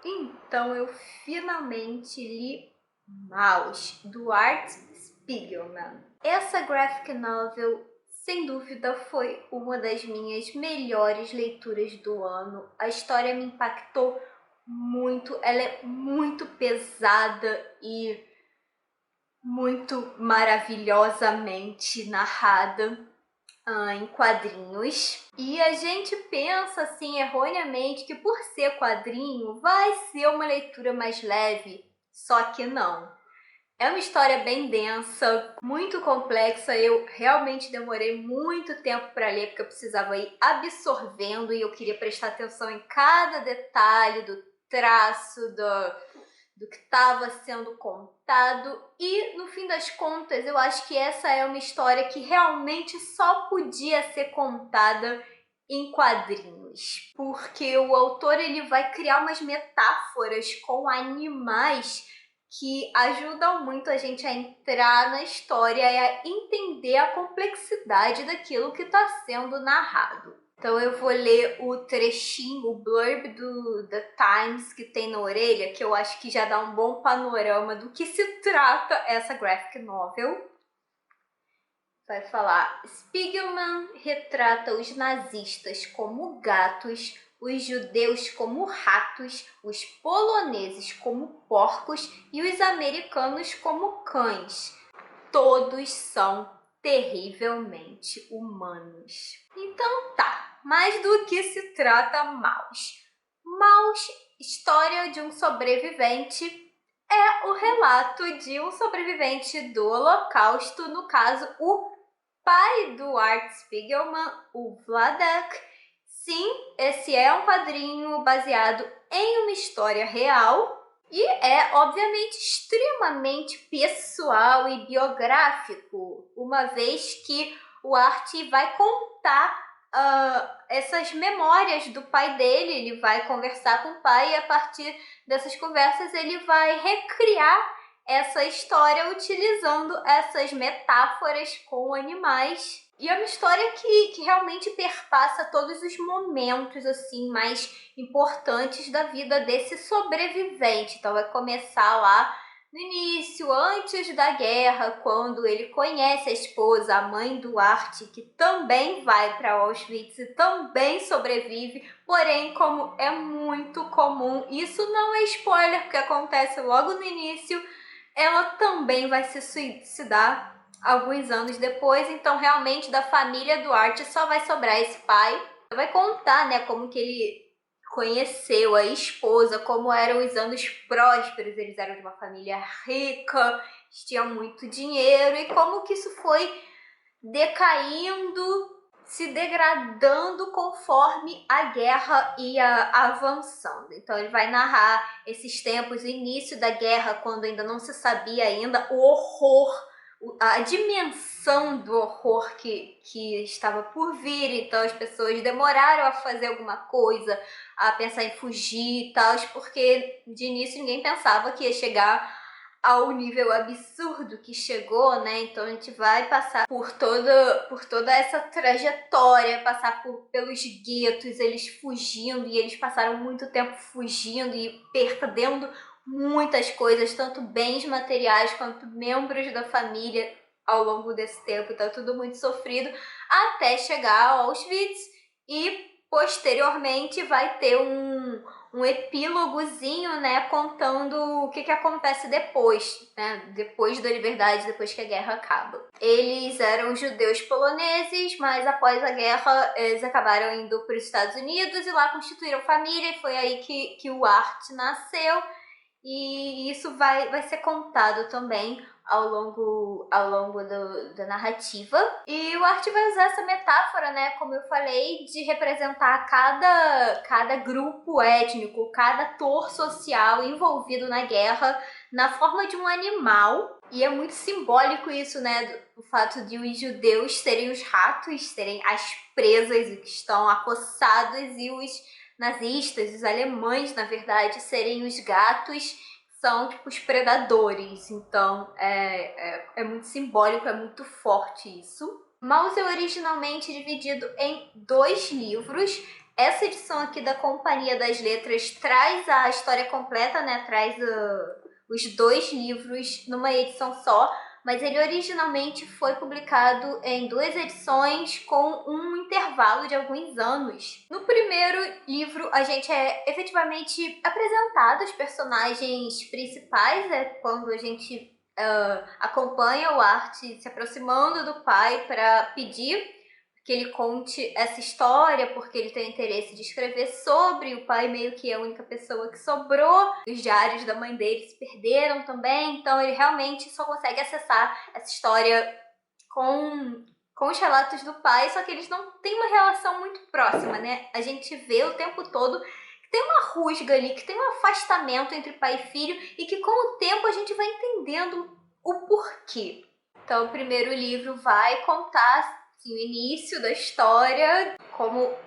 Então eu finalmente li Maus, do Art Spiegelman. Essa graphic novel, sem dúvida, foi uma das minhas melhores leituras do ano. A história me impactou muito, ela é muito pesada e muito maravilhosamente narrada em quadrinhos. E a gente pensa assim erroneamente que por ser quadrinho vai ser uma leitura mais leve, só que não. É uma história bem densa, muito complexa. Eu realmente demorei muito tempo para ler porque eu precisava ir absorvendo e eu queria prestar atenção em cada detalhe do traço, do que estava sendo contado, e no fim das contas eu acho que essa é uma história que realmente só podia ser contada em quadrinhos, porque o autor ele vai criar umas metáforas com animais que ajudam muito a gente a entrar na história e a entender a complexidade daquilo que está sendo narrado. Então eu vou ler o trechinho, o blurb do The Times que tem na orelha, que eu acho que já dá um bom panorama do que se trata essa graphic novel. Vai falar: Spiegelman retrata os nazistas como gatos, os judeus como ratos, os poloneses como porcos e os americanos como cães. Todos são terrivelmente humanos. Então tá, mas do que se trata Maus? Maus, história de um sobrevivente, é o relato de um sobrevivente do Holocausto, no caso o pai do Art Spiegelman, o Vladek. Sim, esse é um quadrinho baseado em uma história real e é, obviamente, extremamente pessoal e biográfico, uma vez que o Art vai contar essas memórias do pai dele. Ele vai conversar com o pai e a partir dessas conversas ele vai recriar essa história utilizando essas metáforas com animais. E é uma história que realmente perpassa todos os momentos assim mais importantes da vida desse sobrevivente. Então vai começar lá no início, antes da guerra, quando ele conhece a esposa, a mãe do Art, que também vai para Auschwitz e também sobrevive. Porém, como é muito comum, isso não é spoiler, porque acontece logo no início, ela também vai se suicidar alguns anos depois. Então realmente da família do Art só vai sobrar esse pai. Vai contar, né, como que ele conheceu a esposa, como eram os anos prósperos, eles eram de uma família rica, tinham muito dinheiro, e como que isso foi decaindo, se degradando conforme a guerra ia avançando. Então ele vai narrar esses tempos, o início da guerra, quando ainda não se sabia ainda o horror, a dimensão do horror que estava por vir. Então as pessoas demoraram a fazer alguma coisa, a pensar em fugir e tal, porque de início ninguém pensava que ia chegar ao nível absurdo que chegou, né? Então a gente vai passar por toda essa trajetória, passar pelos guetos, eles fugindo, e eles passaram muito tempo fugindo e perdendo muitas coisas, tanto bens materiais quanto membros da família ao longo desse tempo. Então tudo muito sofrido até chegar ao Auschwitz, e posteriormente vai ter um epílogozinho, né, contando o que acontece depois, né, depois da liberdade, depois que a guerra acaba. Eles eram judeus poloneses, mas após a guerra eles acabaram indo para os Estados Unidos e lá constituíram família, e foi aí que o Art nasceu, e isso vai ser contado também ao longo da narrativa. E o Art vai usar essa metáfora, né, como eu falei, de representar cada grupo étnico, cada ator social envolvido na guerra na forma de um animal. E é muito simbólico isso, né, o fato de os judeus serem os ratos, serem as presas que estão acossados, e os nazistas, os alemães, na verdade, serem os gatos, são tipo os predadores. Então é muito simbólico, é muito forte isso. Maus é originalmente dividido em 2 livros. Essa edição aqui da Companhia das Letras traz a história completa, né? Traz os 2 livros numa edição só, mas ele originalmente foi publicado em 2 edições com um intervalo de alguns anos. No primeiro livro, a gente é efetivamente apresentado os personagens principais, quando a gente acompanha o Art se aproximando do pai para pedir que ele conte essa história, porque ele tem interesse de escrever sobre. O pai meio que é a única pessoa que sobrou. Os diários da mãe dele se perderam também, então ele realmente só consegue acessar essa história com os relatos do pai, só que eles não têm uma relação muito próxima, né? A gente vê o tempo todo que tem uma rusga ali, que tem um afastamento entre pai e filho, e que com o tempo a gente vai entendendo o porquê. Então o primeiro livro vai contar o início da história,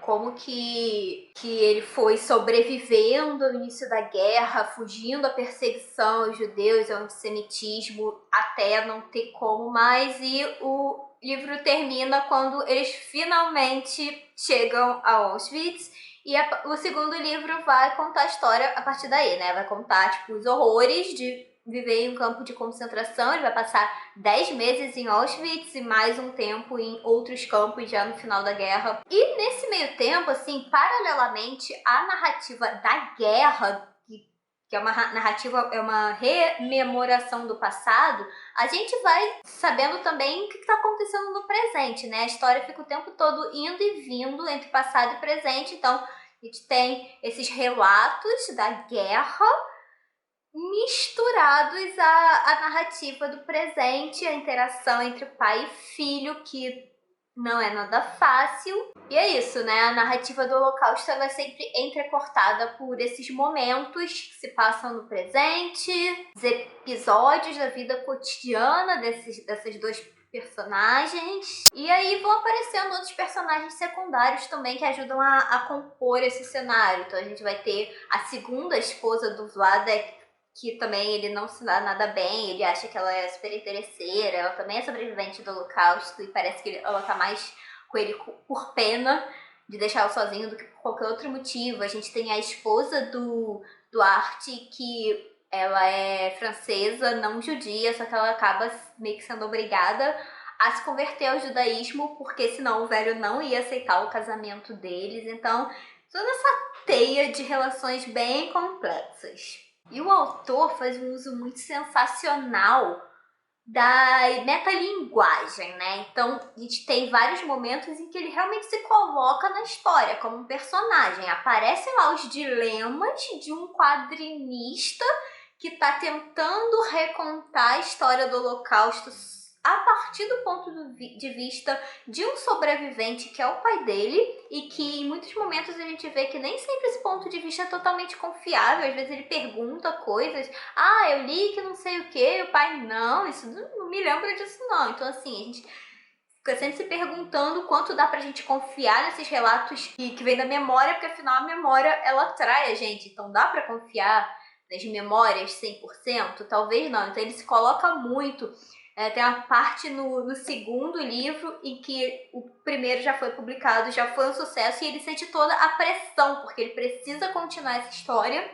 como que ele foi sobrevivendo ao início da guerra, fugindo à perseguição aos judeus, ao antissemitismo, até não ter como mais, e o livro termina quando eles finalmente chegam a Auschwitz, e o segundo livro vai contar a história a partir daí, né? Vai contar, tipo, os horrores de viver em um campo de concentração. Ele vai passar 10 meses em Auschwitz e mais um tempo em outros campos já no final da guerra. E nesse meio tempo, assim, paralelamente à narrativa da guerra, que é uma narrativa, é uma rememoração do passado, a gente vai sabendo também o que está acontecendo no presente, né? A história fica o tempo todo indo e vindo entre passado e presente, então a gente tem esses relatos da guerra misturados à narrativa do presente, a interação entre pai e filho, que não é nada fácil. E é isso, né? A narrativa do Holocausto, ela é sempre entrecortada por esses momentos que se passam no presente, os episódios da vida cotidiana dessas 2 personagens. E aí vão aparecendo outros personagens secundários também que ajudam a compor esse cenário. Então a gente vai ter a segunda esposa do Vladek, que também ele não se dá nada bem, ele acha que ela é super interesseira, ela também é sobrevivente do Holocausto, e parece que ela tá mais com ele por pena de deixá-lo sozinho do que por qualquer outro motivo. A gente tem a esposa do Art, que ela é francesa, não judia, só que ela acaba meio que sendo obrigada a se converter ao judaísmo, porque senão o velho não ia aceitar o casamento deles. Então, toda essa teia de relações bem complexas. E o autor faz um uso muito sensacional da metalinguagem, né? Então, a gente tem vários momentos em que ele realmente se coloca na história como um personagem. Aparecem lá os dilemas de um quadrinista que está tentando recontar a história do Holocausto a partir do ponto de vista de um sobrevivente que é o pai dele, e que em muitos momentos a gente vê que nem sempre esse ponto de vista é totalmente confiável. Às vezes ele pergunta coisas, eu li que não sei o que, e o pai, não, isso não me lembra disso não. Então assim, a gente fica sempre se perguntando quanto dá pra gente confiar nesses relatos que vem da memória, porque afinal a memória, ela atrai a gente, então dá pra confiar nas memórias 100%? Talvez não. Então ele se coloca muito. Tem uma parte no segundo livro em que o primeiro já foi publicado, já foi um sucesso, e ele sente toda a pressão, porque ele precisa continuar essa história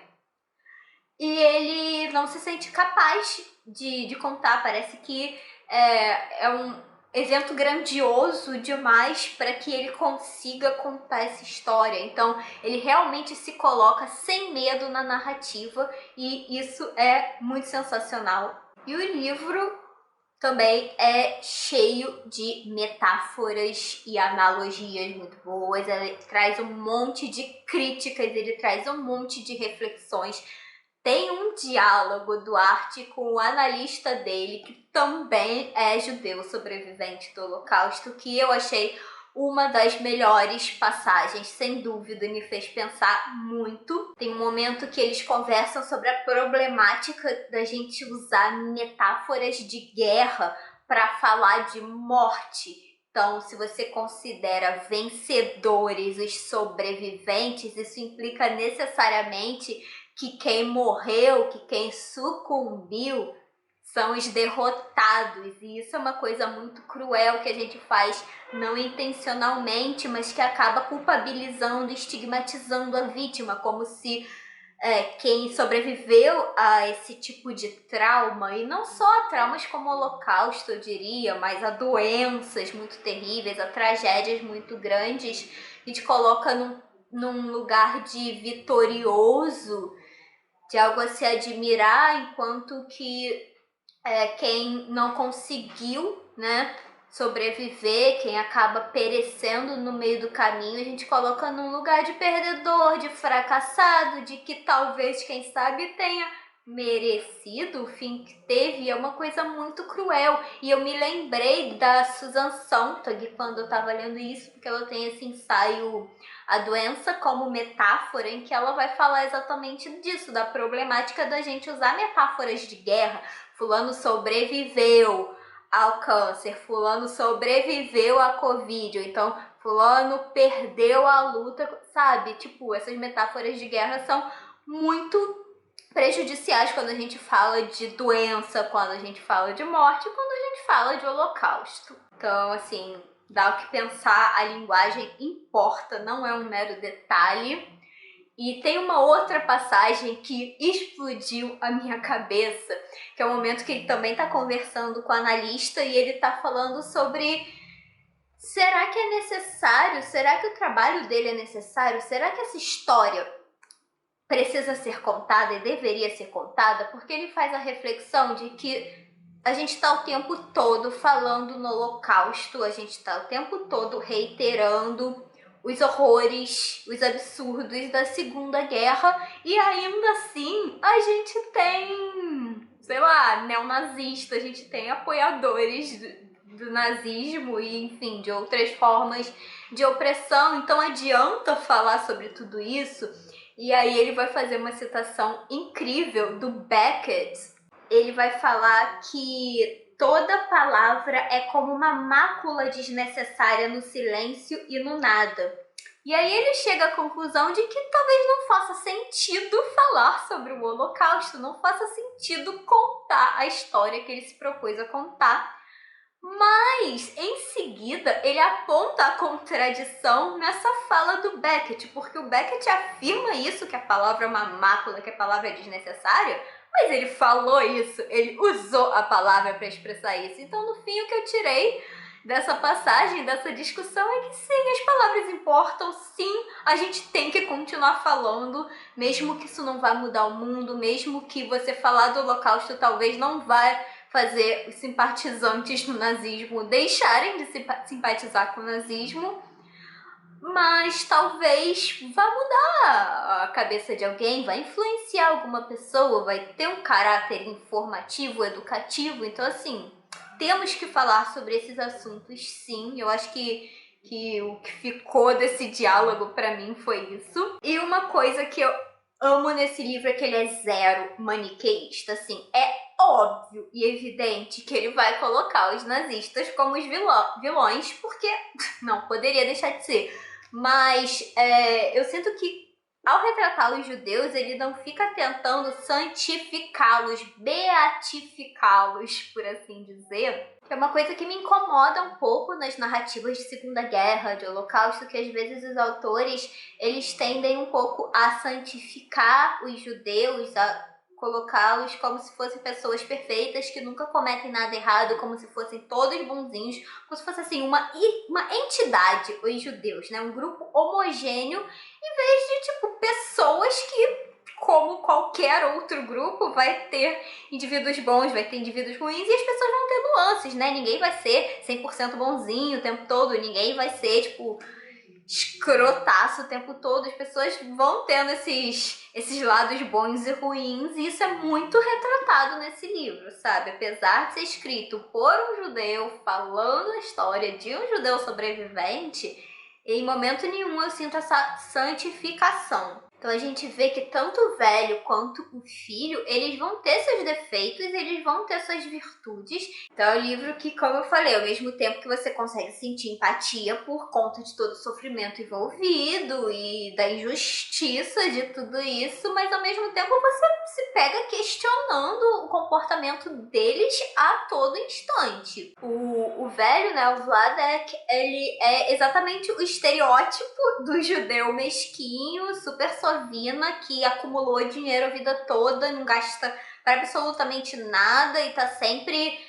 e ele não se sente capaz de contar. Parece que é um evento grandioso demais para que ele consiga contar essa história. Então ele realmente se coloca sem medo na narrativa, e isso é muito sensacional. E o livro também é cheio de metáforas e analogias muito boas. Ele traz um monte de críticas, ele traz um monte de reflexões. Tem um diálogo do Art com o analista dele, que também é judeu sobrevivente do Holocausto, que eu achei uma das melhores passagens, sem dúvida, e me fez pensar muito. Tem um momento que eles conversam sobre a problemática da gente usar metáforas de guerra para falar de morte. Então, se você considera vencedores os sobreviventes, isso implica necessariamente que quem morreu, que quem sucumbiu, são os derrotados, e isso é uma coisa muito cruel que a gente faz não intencionalmente, mas que acaba culpabilizando, estigmatizando a vítima, como se quem sobreviveu a esse tipo de trauma, e não só a traumas como o Holocausto, eu diria, mas a doenças muito terríveis, a tragédias muito grandes, a gente coloca num lugar de vitorioso, de algo a se admirar, enquanto que quem não conseguiu, né, sobreviver, quem acaba perecendo no meio do caminho, a gente coloca num lugar de perdedor, de fracassado, de que talvez, quem sabe, tenha merecido o fim que teve. É uma coisa muito cruel. E eu me lembrei da Susan Sontag quando eu estava lendo isso, porque ela tem esse ensaio A Doença como Metáfora, em que ela vai falar exatamente disso, da problemática da gente usar metáforas de guerra. Fulano sobreviveu ao câncer, fulano sobreviveu à Covid, então fulano perdeu a luta, sabe? Tipo, essas metáforas de guerra são muito prejudiciais quando a gente fala de doença, quando a gente fala de morte, quando a gente fala de holocausto. Então, assim, dá o que pensar, a linguagem importa, não é um mero detalhe. E tem uma outra passagem que explodiu a minha cabeça, que é o momento que ele também está conversando com o analista e ele está falando sobre: será que é necessário? Será que o trabalho dele é necessário? Será que essa história precisa ser contada e deveria ser contada? Porque ele faz a reflexão de que a gente está o tempo todo falando no Holocausto, a gente está o tempo todo reiterando os horrores, os absurdos da Segunda Guerra, e ainda assim a gente tem, sei lá, neonazista, a gente tem apoiadores do nazismo e, enfim, de outras formas de opressão. Então adianta falar sobre tudo isso. E aí ele vai fazer uma citação incrível do Beckett. Ele vai falar que toda palavra é como uma mácula desnecessária no silêncio e no nada. E aí ele chega à conclusão de que talvez não faça sentido falar sobre o Holocausto, não faça sentido contar a história que ele se propôs a contar. Mas, em seguida, ele aponta a contradição nessa fala do Beckett, porque o Beckett afirma isso, que a palavra é uma mácula, que a palavra é desnecessária, mas ele falou isso, ele usou a palavra para expressar isso. Então, no fim, o que eu tirei dessa passagem, dessa discussão, é que sim, as palavras importam, sim, a gente tem que continuar falando, mesmo que isso não vá mudar o mundo, mesmo que você falar do Holocausto talvez não vá fazer os simpatizantes do nazismo deixarem de simpatizar com o nazismo, mas talvez vá mudar a cabeça de alguém, vai influenciar alguma pessoa, vai ter um caráter informativo, educativo. Então, assim, temos que falar sobre esses assuntos, sim. Eu acho que o que ficou desse diálogo pra mim foi isso. E uma coisa que eu amo nesse livro é que ele é zero maniqueísta, assim, é óbvio e evidente que ele vai colocar os nazistas como os vilões, porque não poderia deixar de ser. Mas eu sinto que ao retratar os judeus, ele não fica tentando santificá-los, beatificá-los, por assim dizer. É uma coisa que me incomoda um pouco nas narrativas de Segunda Guerra, de Holocausto, que às vezes os autores, eles tendem um pouco a santificar os judeus, a colocá-los como se fossem pessoas perfeitas, que nunca cometem nada errado, como se fossem todos bonzinhos, como se fosse assim uma entidade, os judeus, né? Um grupo homogêneo, em vez de, tipo, pessoas que, como qualquer outro grupo, vai ter indivíduos bons, vai ter indivíduos ruins, e as pessoas vão ter nuances, né? Ninguém vai ser 100% bonzinho o tempo todo, ninguém vai ser, tipo, escrotaço o tempo todo. As pessoas vão tendo esses lados bons e ruins, e isso é muito retratado nesse livro, sabe? Apesar de ser escrito por um judeu, falando a história de um judeu sobrevivente, em momento nenhum eu sinto essa santificação. Então a gente vê que tanto o velho quanto o filho, eles vão ter seus defeitos, eles vão ter suas virtudes. Então é um livro que, como eu falei, ao mesmo tempo que você consegue sentir empatia por conta de todo o sofrimento envolvido e da injustiça de tudo isso, mas ao mesmo tempo você se pega questionando o comportamento deles a todo instante. O velho, né, o Vladek, ele é exatamente o estereótipo do judeu mesquinho, super sovina, que acumulou dinheiro a vida toda, não gasta para absolutamente nada e tá sempre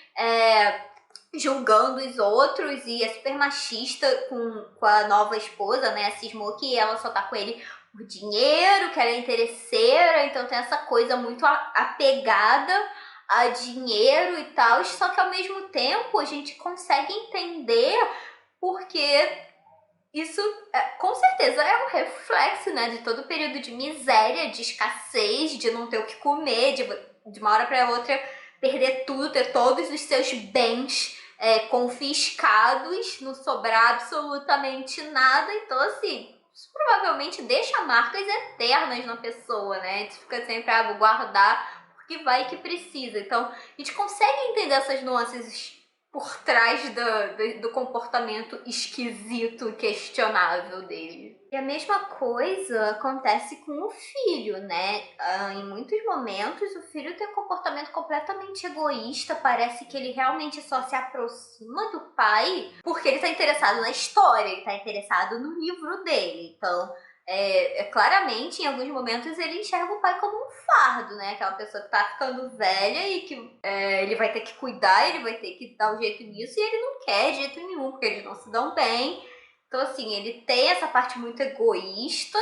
julgando os outros e é super machista com a nova esposa, né, a Sismoki, e ela só tá com ele por dinheiro, que ela é interesseira, então tem essa coisa muito apegada a dinheiro e tal, só que ao mesmo tempo a gente consegue entender porque isso, com certeza, é um reflexo, né, de todo o período de miséria, de escassez, de não ter o que comer, de uma hora para outra perder tudo, ter todos os seus bens confiscados, não sobrar absolutamente nada. Então, assim, isso provavelmente deixa marcas eternas na pessoa, né? A gente fica sempre, vou guardar porque vai que precisa. Então, a gente consegue entender essas nuances por trás do comportamento esquisito e questionável dele. E a mesma coisa acontece com o filho, né? Em muitos momentos o filho tem um comportamento completamente egoísta, parece que ele realmente só se aproxima do pai porque ele tá interessado na história, ele tá interessado no livro dele. Então, claramente, em alguns momentos, ele enxerga o pai como um fardo, né? Aquela pessoa que tá ficando velha e que ele vai ter que cuidar, ele vai ter que dar um jeito nisso, e ele não quer de jeito nenhum, porque eles não se dão bem. Então, assim, ele tem essa parte muito egoísta,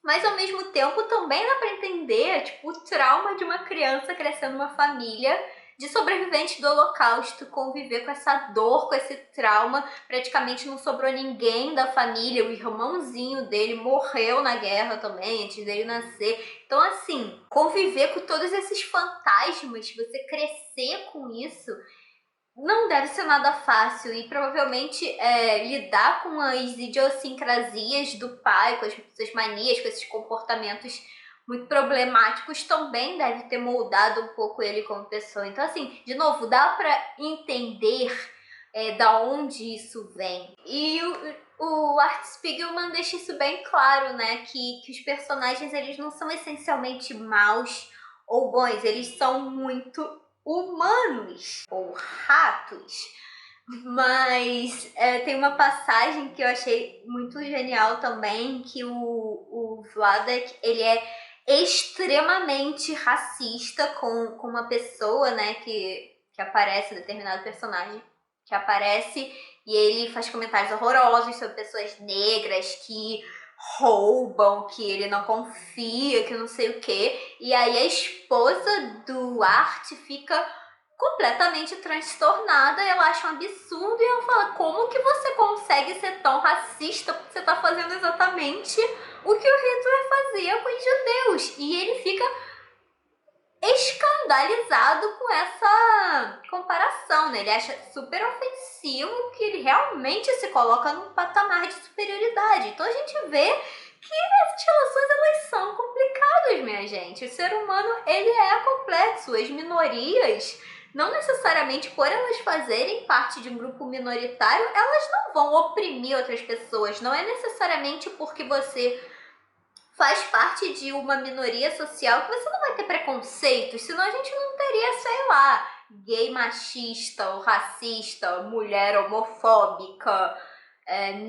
mas ao mesmo tempo também dá pra entender, tipo, o trauma de uma criança crescendo numa família de sobreviventes do Holocausto, conviver com essa dor, com esse trauma. Praticamente não sobrou ninguém da família, o irmãozinho dele morreu na guerra também, antes dele nascer. Então, assim, conviver com todos esses fantasmas, você crescer com isso, não deve ser nada fácil e provavelmente lidar com as idiosincrasias do pai, com as suas manias, com esses comportamentos muito problemáticos também deve ter moldado um pouco ele como pessoa. Então, assim, de novo, dá pra entender da onde isso vem. E o Art Spiegelman deixa isso bem claro, né? Que os personagens, eles não são essencialmente maus ou bons, eles são muito humanos ou ratos. Mas tem uma passagem que eu achei muito genial também, que o Vladek, ele é extremamente racista com uma pessoa, né, que aparece, determinado personagem que aparece, e ele faz comentários horrorosos sobre pessoas negras que roubam, que ele não confia, que não sei o quê. E aí a esposa do Art fica completamente transtornada, ela acha um absurdo e ela fala, como que você consegue ser tão racista, porque você tá fazendo exatamente o que o Hitler fazia com os judeus. E ele fica escandalizado com essa comparação, né? Ele acha super ofensivo que ele realmente se coloca num patamar de superioridade. Então a gente vê que essas relações, elas são complicadas, minha gente. O ser humano, ele é complexo. As minorias, não necessariamente por elas fazerem parte de um grupo minoritário, elas não vão oprimir outras pessoas. Não é necessariamente porque você faz parte de uma minoria social que você não vai ter preconceitos, senão a gente não teria, sei lá, gay machista ou racista, mulher homofóbica,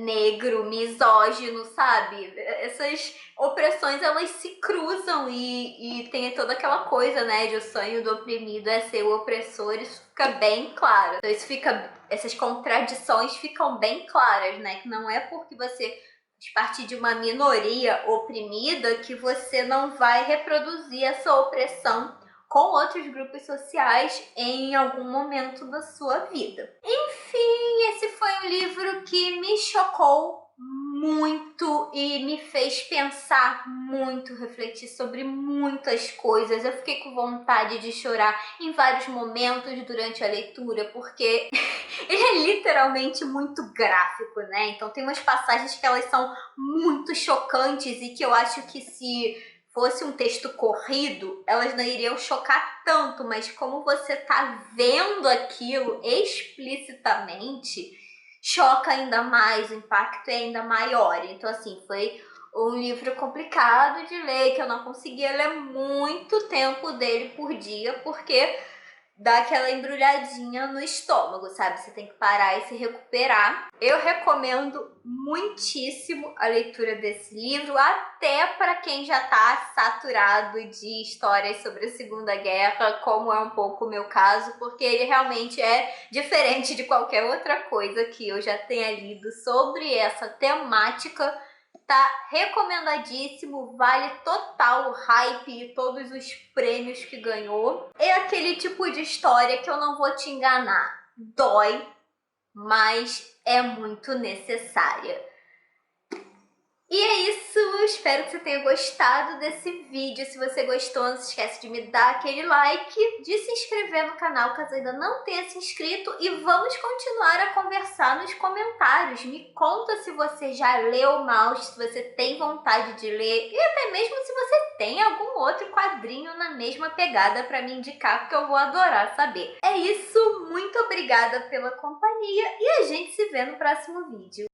negro, misógino, sabe? Essas opressões, elas se cruzam e tem toda aquela coisa, né, de o sonho do oprimido é ser o opressor, isso fica bem claro. Então essas contradições ficam bem claras, né, que não é porque você parte de uma minoria oprimida que você não vai reproduzir essa opressão com outros grupos sociais em algum momento da sua vida. Enfim, esse foi um livro que me chocou muito e me fez pensar muito, refletir sobre muitas coisas. Eu fiquei com vontade de chorar em vários momentos durante a leitura, porque ele é literalmente muito gráfico, né? Então tem umas passagens que elas são muito chocantes e que eu acho que se fosse um texto corrido, elas não iriam chocar tanto, mas como você tá vendo aquilo explicitamente, choca ainda mais, o impacto é ainda maior. Então, assim, foi um livro complicado de ler, que eu não conseguia ler muito tempo dele por dia, porque dá aquela embrulhadinha no estômago, sabe? Você tem que parar e se recuperar. Eu recomendo muitíssimo a leitura desse livro, até para quem já tá saturado de histórias sobre a Segunda Guerra, como é um pouco o meu caso, porque ele realmente é diferente de qualquer outra coisa que eu já tenha lido sobre essa temática. Tá recomendadíssimo, vale total o hype e todos os prêmios que ganhou. É aquele tipo de história que eu não vou te enganar. Dói, mas é muito necessária. E é isso, espero que você tenha gostado desse vídeo. Se você gostou, não se esquece de me dar aquele like, de se inscrever no canal caso ainda não tenha se inscrito, e vamos continuar a conversar nos comentários. Me conta se você já leu Maus, se você tem vontade de ler, e até mesmo se você tem algum outro quadrinho na mesma pegada para me indicar, porque eu vou adorar saber. É isso, muito obrigada pela companhia e a gente se vê no próximo vídeo.